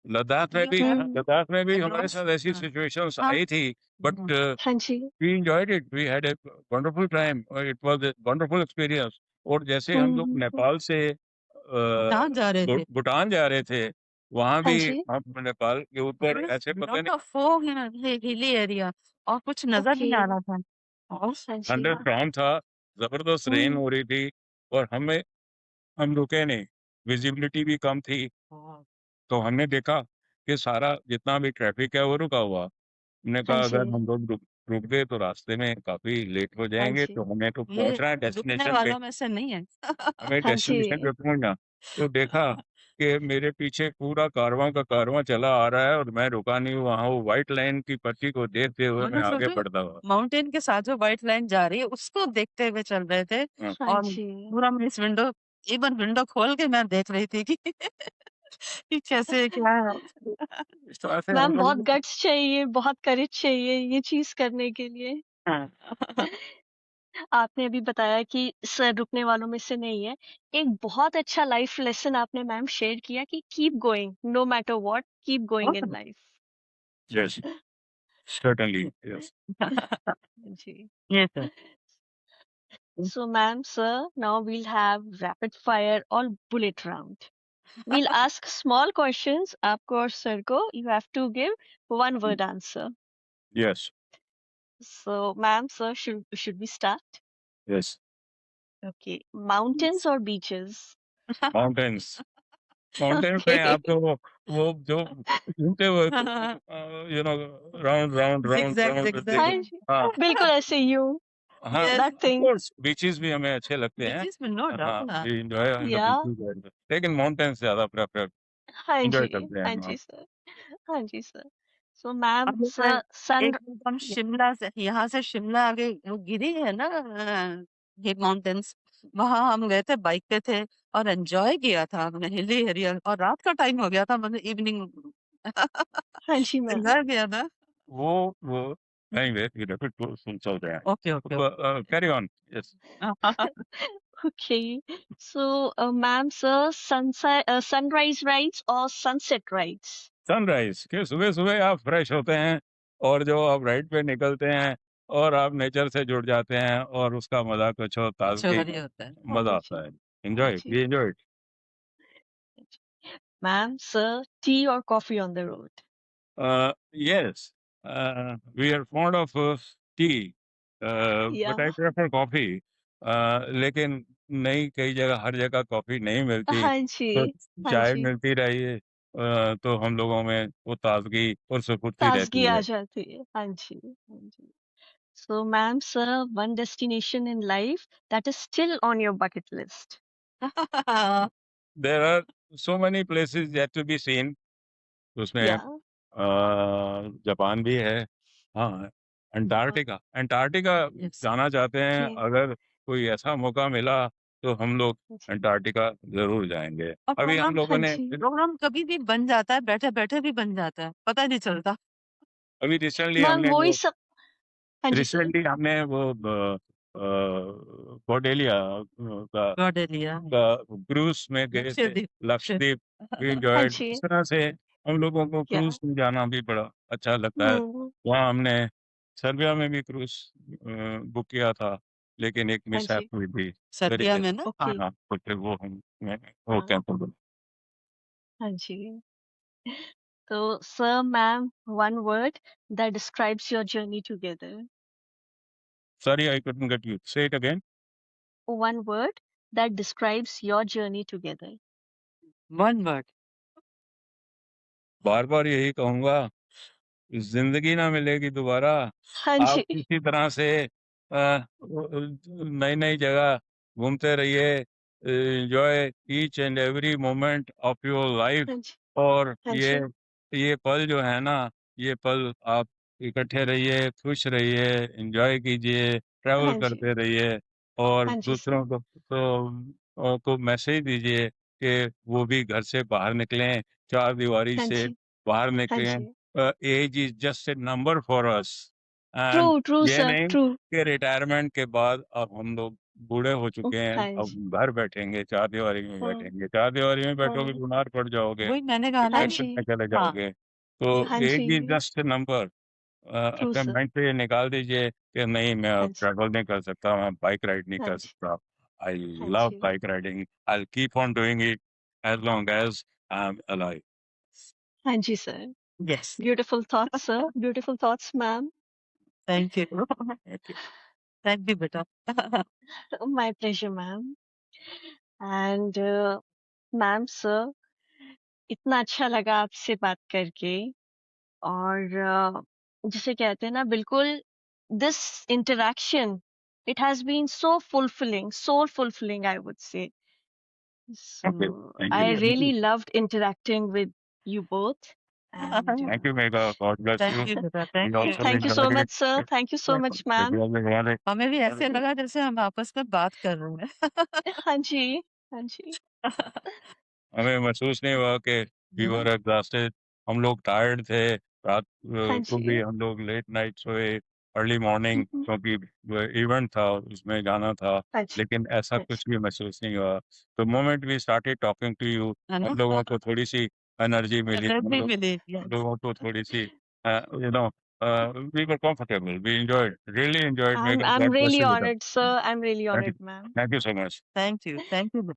B: You have
A: hmm.
C: लद्दाख में भी
B: टू
C: हमारे
B: क्रॉस
C: साथ ऐसी
B: हाँ,
C: सिचुएशंस
B: हाँ,
C: आई थी, बट
A: हाँ जी।
C: We enjoyed it, we had a wonderful time और it was a wonderful experience और जैसे हम लोग
A: हम्म।
C: नेपाल से
B: भूटान जा रहे थे।
C: भूटान जा रहे थे, वहाँ
A: हाँ
C: भी
A: जी।
C: हम नेपाल के ऊपर ऐसे पता
B: लॉट
C: नहीं
B: of fog in hilly area और कुछ नज़र
A: ओके।
B: नहीं आ रहा था। और
A: हाँ जी।
C: थंडरस्टॉर्म था, ज़बरदस्त रेन
A: हम्म।
C: हो रही थी और हम रुके नहीं, विज़िबिलिटी भी कम थी,
B: हाँ,
C: तो हमने देखा कि सारा जितना भी ट्रैफ़िक है वो रुका हुआ। हमने
A: हाँ
C: कहा
A: जी।
C: अगर हम लोग रुक गए तो रास्ते में काफ़ी लेट हो
A: हाँ
C: जाएँगे,
A: जी।
C: तो हमें तो
B: ये
C: पहुँचना है
B: रुकने
C: डेस्टिनेशन पे,
B: वालों में से नहीं है।
C: हमें
A: हाँ
C: डेस्टिनेशन
A: जी।
C: पे पहुँचना। तो देखा कि मेरे पीछे पूरा कारवां का कारवां चला आ रहा है और मैं रुका नहीं हूँ, वहाँ वो व्हाइट लाइन की पट्टी को देखते हुए मैं
B: मतलब
C: आगे
B: सोचो
C: बढ़ता हुआ।
B: माउंटेन के साथ जो व्हाइट लाइन जा रही है उसको देखते हुए चल रहे थे
C: हाँ,
A: हाँ
B: और
A: जी।
B: पूरा मैं इस विंडो इवन विंडो खोल के मैं देख रही थी कि कि कैसे क्या है।
C: इस तरह से हम
A: मैम, बहुत
C: लोग
A: गट्स चाहिए, बहुत करेज चाहिए ये चीज करने के लिए।
B: हाँ।
A: आपने अभी बताया कि सर रुकने वालों में से नहीं है। एक बहुत अच्छा लाइफ लेसन आपने मैम शेयर किया कि keep going, no matter what, keep going in life.
C: Yes, certainly, yes.
A: जी।
B: ये तो
A: So ma'am, sir, now we'll have rapid fire or bullet round. We'll ask small questions आपको और sir को. You have to give one word answer.
C: Yes,
A: So ma'am, sir, should we start?
C: Yes,
A: Okay. Mountains or beaches?
C: Mountains. Mountains में
A: Okay.
C: आप तो वो जो घूमते हुए you know round, round, round,
B: zigzag
C: round
B: zigzag
A: हाँ
C: देखो
A: जी,
C: हाँ,
A: बिल्कुल ऐसे you,
C: हाँ,
B: yes
A: that
C: of
A: thing.
C: Course beaches भी हमें अच्छे लगते हैं।
B: बीचेस में नो
C: हाँ,
B: doubt
C: we enjoy in the
A: Yeah.
C: Beaches लेकिन माउंटेन्स ज़्यादा प्रेफर एन्जॉय करते हैं
A: हाँ
C: हम।
A: जी sir. हाँ जी sir. So ma'am,
B: अब मैं
A: sir, sun.
B: एक हम शिमला से यहाँ से शिमला आगे वो गिरी है ना ये माउंटेन्स वहां हम गए थे बाइक पे थे और एंजॉय किया था हमने हिली एरिया और रात का टाइम हो गया था मतलब इवनिंग
A: हाँ जी मैम.
B: एंजॉय किया था
C: वो एनीवे ये रैपिड क्वेश्चन चल रहे हैं।
B: ओके ओके
C: अब carry on. Yes.
A: Okay. So, ma'am, sir, sunrise rides or sunset rides?
C: Sunrise कि सुबह-सुबह आप फ्रेश होते हैं और जो आप राइड पे निकलते हैं और आप नेचर से जुड़ जाते हैं और उसका मज़ा कुछ और ताज़गी
B: चौधरी होता है।
C: मज़ा
A: हाँ
C: आता
A: जी,
C: है।
A: हाँ
C: एन्जॉय
A: जी,
C: वी एन्जॉय इट।
A: हाँ जी। Ma'am, sir, tea or coffee on the road?
C: Yes, we are fond of tea, but
A: Yeah.
C: I prefer coffee. लेकिन नहीं कई जगह हर जगह कॉफ़ी नहीं मिलती,
A: हाँ
C: तो
A: जी, हाँ
C: चाय
A: जी।
C: मिलती रही है तो हम लोगों में वो ताज़गी और स्फूर्ति
A: ताज़गी
C: रहती
A: आ
C: है।
A: जाती है। हाँ जी, हाँ जी। So, ma'am, sir, one destination in life that is still on your bucket list.
C: There are so many places yet to be seen. उसमें
A: Yeah.
C: जापान भी है। हाँ, अंटार्कटिका अंटार्कटिका
B: यस।
C: जाना चाहते हैं,
A: Okay.
C: अगर कोई ऐसा मौका मिला, तो हम लोग
A: हाँ जी,
C: अंटार्कटिका ज़रूर जाएँगे।
B: और
C: अभी हम
B: प्रोग्राम
C: लोगों
A: हाँ
C: ने
A: जी,
B: प्रोग्राम कभी भी बन जाता है, बैठे-बैठे भी बन जाता है, पता नहीं चलता।
C: अभी रिसेंटली
A: मैम
C: हमने
A: वही
C: वो
A: सब। हाँ जी सर।
C: रिसेंटली हमने वो कौडेलिया का
B: गॉडेलिया,
C: क्रूज़ में गए थे,
B: लक्षद्वीप शिप।
C: लक्षद्वीप, वी
A: हाँ
C: एन्जॉयड।
A: जी।
C: इस तरह से हम लोगों को
A: या।
C: क्रूज़ में जाना भी बड़ा अच्छा लगता है।
A: हम्म।
C: वहाँ हमने सर्बिया में भी क्रूज़ बुक किया था, लेकिन एक
A: हाँ
C: मिसहैप
A: जी।
C: हुई थी। वेरी
B: सर्बिया में ना?
C: हाँ,
A: ओके।
C: हाँ, तो फिर वो वो
A: हाँ।
C: कैंसल हो।
A: हाँ जी। तो sir, ma'am, one word that describes your journey together.
C: Sorry I couldn't get you, say it again.
A: One word that describes your journey together.
B: One word.
C: बार-बार यही कहूँगा, ज़िंदगी ना मिलेगी दोबारा।
A: हाँ
C: आप
A: जी।
C: इसी तरह से नई-नई जगह घूमते रहिए, enjoy each and every moment of your life.
A: हाँ जी।
C: और
A: हाँ
C: ये
A: जी।
C: ये पल जो है ना, ये पल आप इकट्ठे रहिए, खुश रहिए, एन्जॉय कीजिए, ट्रैवल
A: हाँ जी।
C: करते रहिए और
A: हाँ जी सर।
C: दूसरों को मैसेज दीजिए कि वो भी घर से बाहर निकलें, चार दीवारी
A: हाँ
C: से
A: जी।
C: बाहर
A: हाँ
C: निकलें।
A: जी।
C: Age is just a number for us
A: true,
C: and
A: true
C: ये
A: सर,
C: नहीं
A: ट्रू।
C: कि रिटायरमेंट के बाद अब हम लोग बूढ़े हो चुके हैं,
A: हाँ जी।
C: अब घर बैठेंगे, चार दीवारी में
A: हाँ।
C: बैठेंगे। चार दीवारी में बैठोगे,
A: हाँ।
C: बीमार पड़ जाओगे,
B: वही मैंने कहा
A: हाँ
B: ना।
C: डिप्रेशन
A: जी।
C: में चले
B: हाँ,
C: जाओगे। तो
A: हाँ
C: एज इज़
A: जी।
C: Just a number.
A: ट्रू
C: अपने
A: सर।
C: माइंड से ये निकाल दीजिए कि नहीं, मैं
A: हाँ
C: अब
A: जी।
C: ट्रैवल नहीं कर सकता, मैं बाइक राइड नहीं
A: हाँ
C: कर
A: जी।
C: सकता। आई
A: हाँ
C: लव
A: जी।
C: Bike riding, I will keep on doing it as long as I am alive.
A: हाँ जी sir.
B: Yes.
A: Beautiful thoughts, sir. Beautiful thoughts, ma'am.
B: Thank you.
C: Okay.
B: Thank you बेटा।
A: My pleasure, ma'am. And ma'am, sir, इतना अच्छा लगा आपसे बात करके। और जिसे कहते हैं ना, बिल्कुल this interaction, it has been so fulfilling, soul fulfilling, I would say.
C: Okay,
A: So
C: thank
A: I
C: you,
B: yes.
C: Thank you.
A: really loved interacting with you both. And
C: Thank you, Megha. God bless you.
B: Thank you बेटा,
C: We
B: thank you.
C: also
A: thank you so
C: enjoyed
A: much,
C: it.
A: sir. Thank you so much,
C: If
A: ma'am.
C: you have any-
B: हमें भी ऐसे लगा जैसे हम आपस में बात कर रहे हैं।
A: हाँ जी, हाँ जी,
C: हमें महसूस नहीं हुआ कि वी वर
B: हाँ,
C: एग्जॉस्टेड। हम लोग टायर्ड थे, रात
A: हाँ
C: को भी
A: जी।
C: हम लोग लेट नाइट सोए, अर्ली मॉर्निंग क्योंकि इवेंट था, उसमें जाना था,
A: हाँ जी,
C: लेकिन ऐसा
A: हाँ जी।
C: कुछ भी महसूस नहीं हुआ। The moment we started talking to you,
B: है ना?
C: हम लोगों को थोड़ी-सी एनर्जी मिली,
B: एनर्जी मिली। यस।
C: लोगों को थोड़ी-सी you know we were comfortable, we enjoyed, really enjoyed. Mega
A: I'm
C: God bless
A: really
C: you बेटा।
A: honored, sir. I'm really
C: thank you,
A: honored, ma'am.
C: Thank you so much.
B: Thank you, thank you.